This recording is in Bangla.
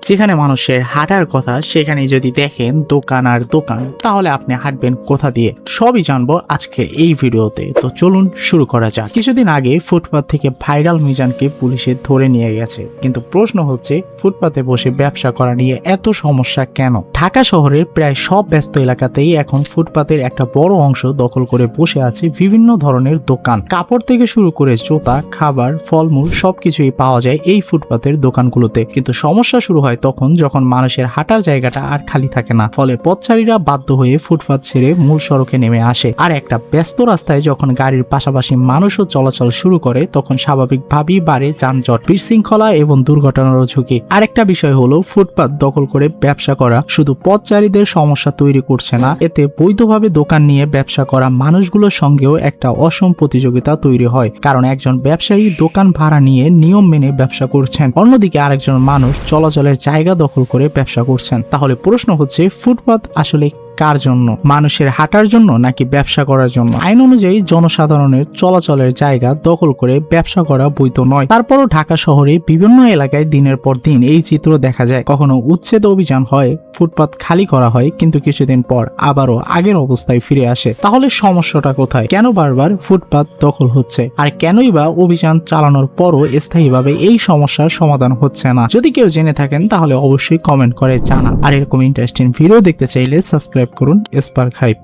যেখানে মানুষের হাঁটার কথা সেখানে যদি দেখেন দোকান আর দোকান, তাহলে আপনি হাঁটবেন কোথা দিয়ে? সবই জানবো আজকের এই ভিডিওতে। তো চলুন শুরু করা যাক। কিছুদিন আগে ফুটপাত থেকে ভাইরাল মিজানকে পুলিশে ধরে নিয়ে গেছে, কিন্তু প্রশ্ন হচ্ছে ফুটপাতে বসে ব্যবসা করা নিয়ে এত সমস্যা কেন? ঢাকা শহরের প্রায় সব ব্যস্ত এলাকাতেই এখন ফুটপাতের একটা বড় অংশ দখল করে বসে আছে বিভিন্ন ধরনের দোকান। কাপড় থেকে শুরু করে জুতা, খাবার, ফলমূল সবকিছুই পাওয়া যায় এই ফুটপাতের দোকানগুলোতে। কিন্তু সমস্যা শুরু হয় তখন যখন মানুষের হাঁটার জায়গাটা আর খালি থাকে না, ফলে পথচারীরা বাধ্য হয়ে ফুটপাত ছেড়ে মূল সড়কে নেমে আসে। আর একটা ব্যস্ত রাস্তায় যখন গাড়ির পাশাপাশি মানুষও চলাচল শুরু করে, তখন স্বাভাবিকভাবেই বাড়ে যানজট, বিশৃঙ্খলা এবং দুর্ঘটনারও ঝুঁকি। আরেকটা বিষয় হলো, ফুটপাত দখল করে ব্যবসা করা শুধু পথচারীদের সমস্যা তৈরি করছে না, এতে বৈধভাবে দোকান নিয়ে ব্যবসা করা মানুষগুলোর সঙ্গেও একটা অসম প্রতিযোগিতা তৈরি হয়। কারণ একজন ব্যবসায়ী দোকান ভাড়া নিয়ে নিয়ম মেনে ব্যবসা করছেন, অন্যদিকে আরেকজন মানুষ চলাচলের জায়গা দখল করে ব্যবসা করছেন। তাহলে প্রশ্ন হচ্ছে, ফুটপাত আসলে কার জন্য? মানুষের হাঁটার জন্য নাকি ব্যবসা করার জন্য? আইন অনুযায়ী জনসাধারণের চলাচলের জায়গা দখল করে ব্যবসা করা বৈধ নয়। তারপরও ঢাকা শহরে বিভিন্ন এলাকায় দিনের পর দিন এই চিত্র দেখা যায়। কখনো উচ্ছেদ অভিযান হয়, ফুটপাত খালি করা হয়, কিন্তু কিছুদিন পর আবারও আগের অবস্থায় ফিরে আসে। তাহলে সমস্যাটা কোথায়? কেন বারবার ফুটপাত দখল হচ্ছে? আর কেনই বা অভিযান চালানোর পরও স্থায়ীভাবে এই সমস্যার সমাধান হচ্ছে না? যদি কেউ জেনে থাকেন তাহলে অবশ্যই কমেন্ট করে জানান। আর এরকম ইন্টারেস্টিং ভিডিও দেখতে চাইলে সাবস্ক্রাইব করুন স্পার্ক হাইপ।